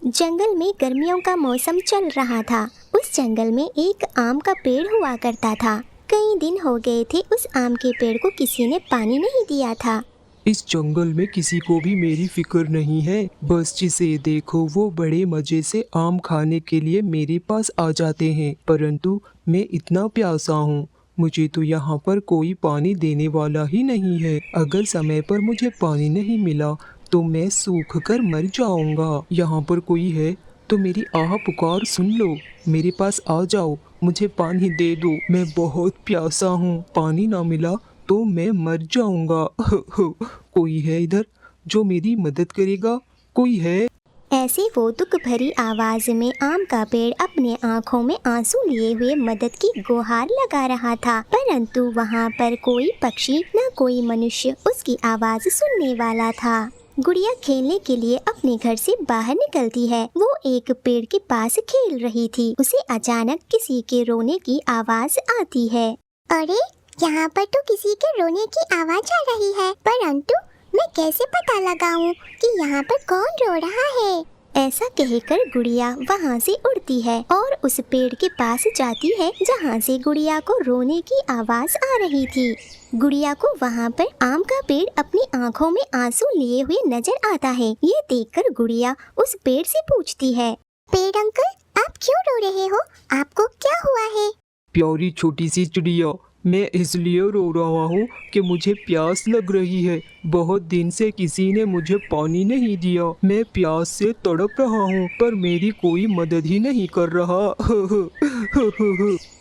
जंगल में गर्मियों का मौसम चल रहा था। उस जंगल में एक आम का पेड़ हुआ करता था। कई दिन हो गए थे उस आम के पेड़ को किसी ने पानी नहीं दिया था। इस जंगल में किसी को भी मेरी फिक्र नहीं है। बस जिसे देखो वो बड़े मजे से आम खाने के लिए मेरे पास आ जाते हैं, परंतु मैं इतना प्यासा हूँ। मुझे तो यहाँ पर कोई पानी देने वाला ही नहीं है। अगर समय पर मुझे पानी नहीं मिला तो मैं सूख कर मर जाऊंगा। यहाँ पर कोई है तो मेरी आह पुकार सुन लो, मेरे पास आ जाओ, मुझे पानी दे दो। मैं बहुत प्यासा हूँ, पानी ना मिला तो मैं मर जाऊंगा। कोई है इधर जो मेरी मदद करेगा? कोई है? ऐसे वो दुख भरी आवाज में आम का पेड़ अपने आंखों में आंसू लिए हुए मदद की गुहार लगा रहा था, परंतु वहाँ पर कोई पक्षी न कोई मनुष्य उसकी आवाज सुनने वाला था। गुड़िया खेलने के लिए अपने घर से बाहर निकलती है। वो एक पेड़ के पास खेल रही थी। उसे अचानक किसी के रोने की आवाज आती है। अरे, यहाँ पर तो किसी के रोने की आवाज आ रही है, परंतु मैं कैसे पता लगाऊं कि यहाँ पर कौन रो रहा है? ऐसा कहकर गुड़िया वहाँ से उड़ती है और उस पेड़ के पास जाती है जहाँ से गुड़िया को रोने की आवाज आ रही थी। गुड़िया को वहाँ पर आम का पेड़ अपनी आंखों में आंसू लिए हुए नजर आता है। ये देखकर गुड़िया उस पेड़ से पूछती है, पेड़ अंकल, आप क्यों रो रहे हो? आपको क्या हुआ है? प्यारी छोटी सी चिड़िया, मैं इसलिए रो रहा हूँ कि मुझे प्यास लग रही है। बहुत दिन से किसी ने मुझे पानी नहीं दिया। मैं प्यास से तड़प रहा हूँ पर मेरी कोई मदद ही नहीं कर रहा।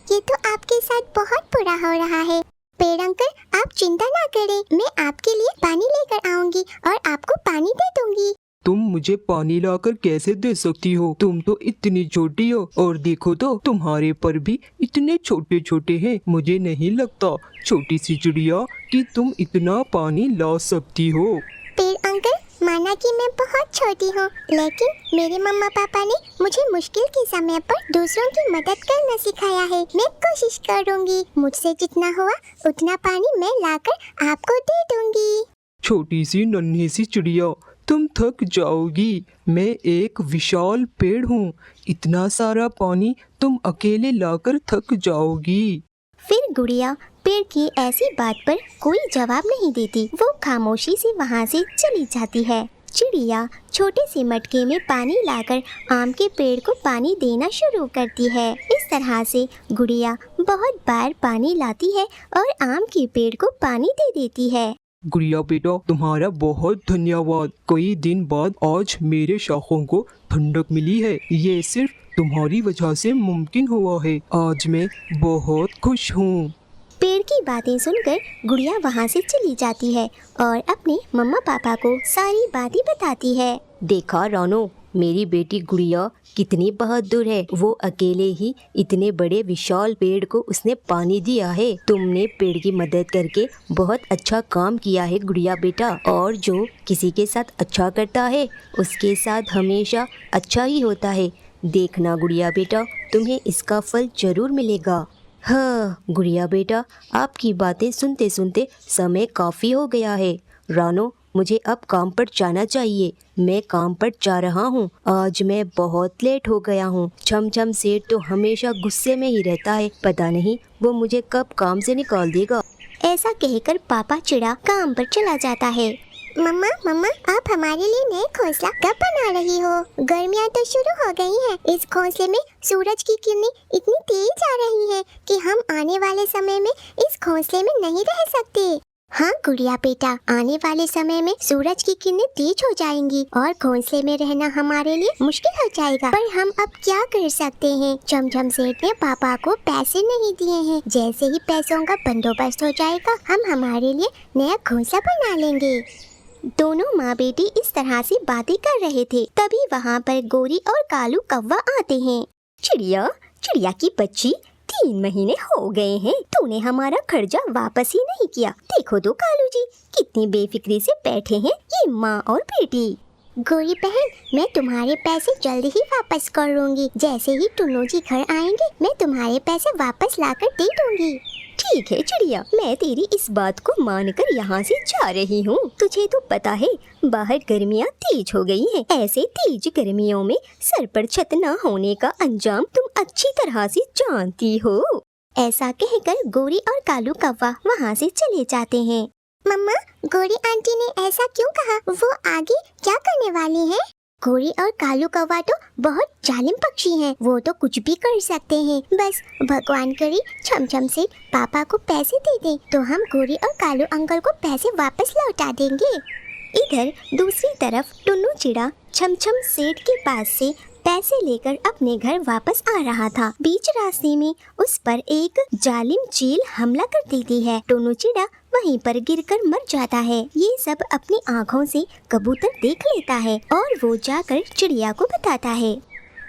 ये तो आपके साथ बहुत बुरा हो रहा है। पेड़ अंकल, आप चिंता ना करें, मैं आपके लिए पानी लेकर आऊंगी और आपको पानी दे दूंगी। तुम मुझे पानी लाकर कैसे दे सकती हो? तुम तो इतनी छोटी हो और देखो तो तुम्हारे पर भी इतने छोटे छोटे हैं। मुझे नहीं लगता छोटी सी चिड़िया कि तुम इतना पानी ला सकती हो। पेड़ अंकल, माना कि मैं बहुत छोटी हूँ, लेकिन मेरे मम्मा पापा ने मुझे मुश्किल के समय पर दूसरों की मदद करना सिखाया है। मैं कोशिश करूँगी, मुझसे जितना हुआ उतना पानी मैं लाकर आपको दे दूंगी। छोटी सी नन्ही सी चिड़िया, तुम थक जाओगी। मैं एक विशाल पेड़ हूँ, इतना सारा पानी तुम अकेले लाकर थक जाओगी। फिर गुड़िया पेड़ की ऐसी बात पर कोई जवाब नहीं देती। वो खामोशी से वहाँ से चली जाती है। चिड़िया छोटे से मटके में पानी लाकर आम के पेड़ को पानी देना शुरू करती है। इस तरह से गुड़िया बहुत बार पानी लाती है और आम के पेड़ को पानी दे देती है। गुड़िया बेटा, तुम्हारा बहुत धन्यवाद। कई दिन बाद आज मेरे शाखों को ठंडक मिली है। ये सिर्फ तुम्हारी वजह से मुमकिन हुआ है। आज मैं बहुत खुश हूँ। पेड़ की बातें सुनकर गुड़िया वहाँ से चली जाती है और अपने मम्मा पापा को सारी बातें बताती है। देखा रानो, मेरी बेटी गुड़िया कितनी बहादुर है। वो अकेले ही इतने बड़े विशाल पेड़ को उसने पानी दिया है। तुमने पेड़ की मदद करके बहुत अच्छा काम किया है गुड़िया बेटा। और जो किसी के साथ अच्छा करता है उसके साथ हमेशा अच्छा ही होता है। देखना गुड़िया बेटा, तुम्हें इसका फल जरूर मिलेगा। हाँ गुड़िया बेटा, आपकी बातें सुनते सुनते समय काफ़ी हो गया है। रानो, मुझे अब काम पर जाना चाहिए। मैं काम पर जा रहा हूँ। आज मैं बहुत लेट हो गया हूँ। छम सेठ तो हमेशा गुस्से में ही रहता है। पता नहीं वो मुझे कब काम से निकाल देगा। ऐसा कहकर पापा चिड़ा काम पर चला जाता है। मम्मा, आप हमारे लिए नए घोंसला कब बना रही हो? गर्मियाँ तो शुरू हो गई हैं। इस घोंसले में सूरज की किरणें इतनी तेज आ रही हैं कि हम आने वाले समय में इस घोंसले में नहीं रह सकते। हाँ गुड़िया बेटा, आने वाले समय में सूरज की किरणें तेज हो जाएंगी और घोंसले में रहना हमारे लिए मुश्किल हो जाएगा। पर हम अब क्या कर सकते हैं? चमचम सेठ ने पापा को पैसे नहीं दिए हैं। जैसे ही पैसों का बंदोबस्त हो जाएगा, हम हमारे लिए नया घोंसला बना लेंगे। दोनों माँ बेटी इस तरह से बातें कर रहे थे। तभी वहाँ पर गोरी और कालू कौवा आते हैं। चिड़िया की बच्ची, 3 महीने हो गए हैं, तूने हमारा खर्चा वापस ही नहीं किया। देखो तो कालू जी, कितनी बेफिक्री से बैठे हैं ये माँ और बेटी। गोरी बहन, मैं तुम्हारे पैसे जल्द ही वापस करूँगी। जैसे ही टुन्नू जी घर आएंगे, मैं तुम्हारे पैसे वापस लाकर दे दूँगी। ठीक है चिड़िया, मैं तेरी इस बात को मानकर यहाँ से जा रही हूँ। तुझे तो पता है बाहर गर्मियाँ तेज हो गई हैं। ऐसे तेज गर्मियों में सर पर छत न होने का अंजाम तुम अच्छी तरह से जानती हो। ऐसा कहकर गोरी और कालू कौवा वहाँ से चले जाते हैं। मम्मा, गोरी आंटी ने ऐसा क्यों कहा? वो आगे क्या करने वाली हैं? गोरी और कालू कौवा तो बहुत जालिम पक्षी हैं। वो तो कुछ भी कर सकते हैं। बस भगवान करे छमछम से पापा को पैसे दे दें तो हम गोरी और कालू अंकल को पैसे वापस लौटा देंगे। इधर दूसरी तरफ टुन्नू चिड़ा छमछम सेठ के पास से पैसे लेकर अपने घर वापस आ रहा था। बीच रास्ते में उस पर एक जालिम चील हमला कर देती है। टुन्नू चिड़ा वहीं पर गिरकर मर जाता है। ये सब अपनी आँखों से कबूतर देख लेता है और वो जाकर चिड़िया को बताता है।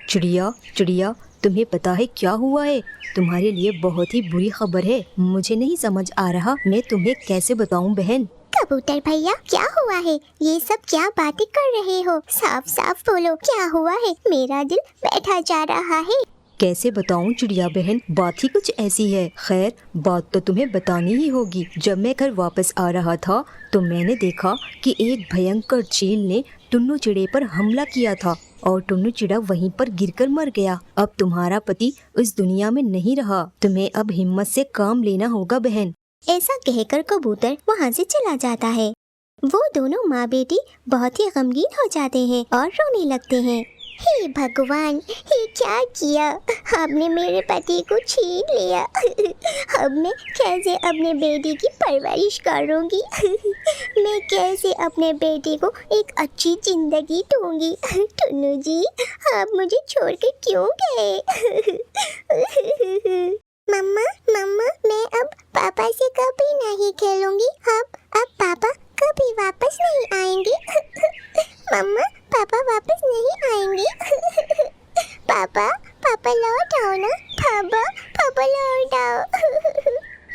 चिड़िया चिड़िया, तुम्हें पता है क्या हुआ है? तुम्हारे लिए बहुत ही बुरी खबर है। मुझे नहीं समझ आ रहा मैं तुम्हें कैसे बताऊं बहन। कबूतर भैया, क्या हुआ है? ये सब क्या बातें कर रहे हो? साफ साफ बोलो, क्या हुआ है? मेरा दिल बैठा जा रहा है। कैसे बताऊं चिड़िया बहन, बात ही कुछ ऐसी है। खैर, बात तो तुम्हें बतानी ही होगी। जब मैं घर वापस आ रहा था तो मैंने देखा कि एक भयंकर चील ने टुन्नू चिड़े पर हमला किया था और टुन्नू चिड़ा वहीं पर गिरकर मर गया। अब तुम्हारा पति उस दुनिया में नहीं रहा। तुम्हें अब हिम्मत से काम लेना होगा बहन। ऐसा कहकर कबूतर वहाँ से चला जाता है। वो दोनों माँ बेटी बहुत ही गमगीन हो जाते हैं और रोने लगते हैं। हे भगवान, ये क्या किया? आपने मेरे पति को छीन लिया। अब मैं कैसे अपने बेटी की परवरिश करूंगी? मैं कैसे अपने बेटी को एक अच्छी जिंदगी दूंगी? टुन्नू जी, आप मुझे छोड़कर क्यों गए? मम्मा, मम्मा, मैं अब पापा से कभी नहीं खेलूंगी। अब पापा कभी वापस नहीं आएंगे। मम्मा, पापा वापस नहीं आएंगे। पापा लौट आओ ना। पापा लौट आओ।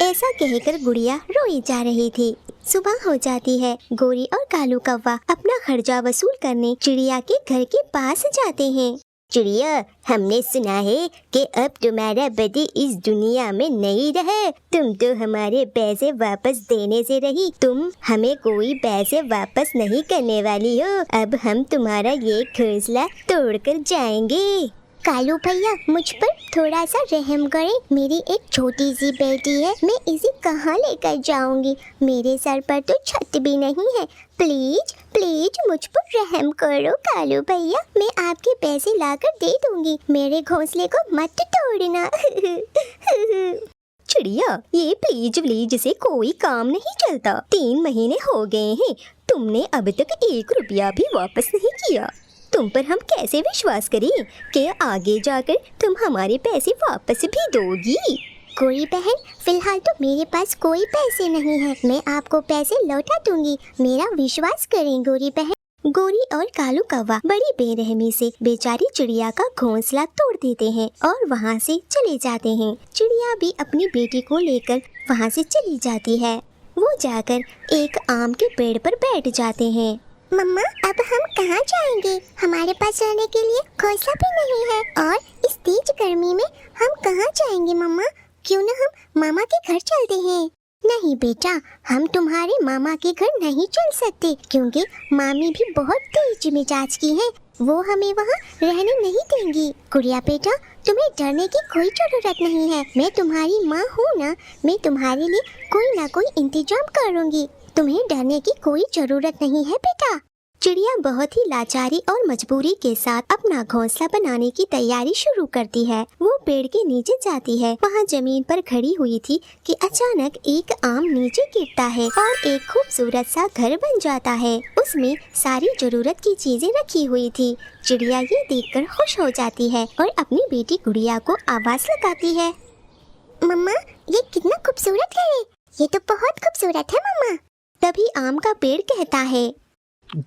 ऐसा कहकर गुड़िया रोई जा रही थी। सुबह हो जाती है। गोरी और कालू कौवा अपना खर्चा वसूल करने चिड़िया के घर के पास जाते हैं। चिड़िया, हमने सुना है कि अब तुम्हारा पति इस दुनिया में नहीं रहा। तुम तो हमारे पैसे वापस देने से रही। तुम हमें कोई पैसे वापस नहीं करने वाली हो। अब हम तुम्हारा ये घोंसला तोड़कर जाएंगे। कालू भैया, मुझ पर थोड़ा सा रहम करें। मेरी एक छोटी सी बेटी है, मैं इसे कहाँ लेकर जाऊंगी? मेरे सर पर तो छत भी नहीं है। प्लीज प्लीज मुझ पर रहम करो कालू भैया। मैं आपके पैसे लाकर दे दूंगी। मेरे घोंसले को मत तोड़ना। चिड़िया, ये प्लीज व्लीज से कोई काम नहीं चलता। 3 महीने हो गए हैं, तुमने अब तक 1 रुपया भी वापस नहीं किया। तुम पर हम कैसे विश्वास करें कि आगे जाकर तुम हमारे पैसे वापस भी दोगी? गोरी बहन, फिलहाल तो मेरे पास कोई पैसे नहीं है। मैं आपको पैसे लौटा दूंगी। मेरा विश्वास करें गोरी बहन। गोरी और कालू कौवा बड़ी बेरहमी से बेचारी चिड़िया का घोंसला तोड़ देते हैं और वहाँ से चले जाते हैं। चिड़िया भी अपनी बेटी को लेकर वहाँ से चली जाती है। वो जाकर एक आम के पेड़ पर बैठ जाते हैं। मम्मा, अब हम कहाँ जाएंगे? हमारे पास रहने के लिए घोंसला भी नहीं है और इस तेज गर्मी में हम कहाँ जाएंगे मम्मा? क्यों न हम मामा के घर चलते हैं? नहीं बेटा, हम तुम्हारे मामा के घर नहीं चल सकते क्योंकि मामी भी बहुत तेज मिजाज की है। वो हमें वहाँ रहने नहीं देंगी। गुड़िया बेटा, तुम्हें डरने की कोई जरूरत नहीं है। मैं तुम्हारी माँ हूँ ना। मैं तुम्हारे लिए कोई ना कोई इंतजाम करूँगी। तुम्हें डरने की कोई जरूरत नहीं है बेटा। चिड़िया बहुत ही लाचारी और मजबूरी के साथ अपना घोंसला बनाने की तैयारी शुरू करती है। वो पेड़ के नीचे जाती है। वहाँ जमीन पर खड़ी हुई थी कि अचानक एक आम नीचे गिरता है और एक खूबसूरत सा घर बन जाता है। उसमें सारी जरूरत की चीजें रखी हुई थी। चिड़िया ये देखकर खुश हो जाती है और अपनी बेटी गुड़िया को आवाज लगाती है। मम्मा, ये कितना खूबसूरत है। ये तो बहुत खूबसूरत है मम्मा। तभी आम का पेड़ कहता है,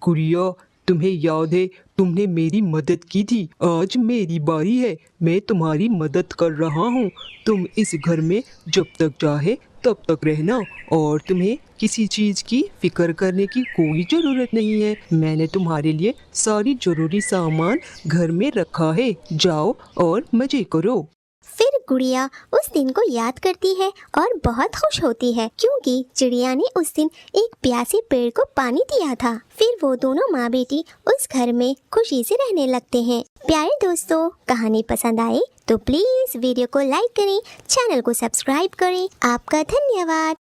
गुड़िया, तुम्हें याद है तुमने मेरी मदद की थी। आज मेरी बारी है। मैं तुम्हारी मदद कर रहा हूँ। तुम इस घर में जब तक चाहे तब तक रहना और तुम्हें किसी चीज़ की फिक्र करने की कोई ज़रूरत नहीं है। मैंने तुम्हारे लिए सारी ज़रूरी सामान घर में रखा है। जाओ और मज़े करो। फिर गुड़िया उस दिन को याद करती है और बहुत खुश होती है क्योंकि चिड़िया ने उस दिन एक प्यासे पेड़ को पानी दिया था। फिर वो दोनों माँ बेटी उस घर में खुशी से रहने लगते हैं। प्यारे दोस्तों, कहानी पसंद आए तो प्लीज वीडियो को लाइक करें, चैनल को सब्सक्राइब करें। आपका धन्यवाद।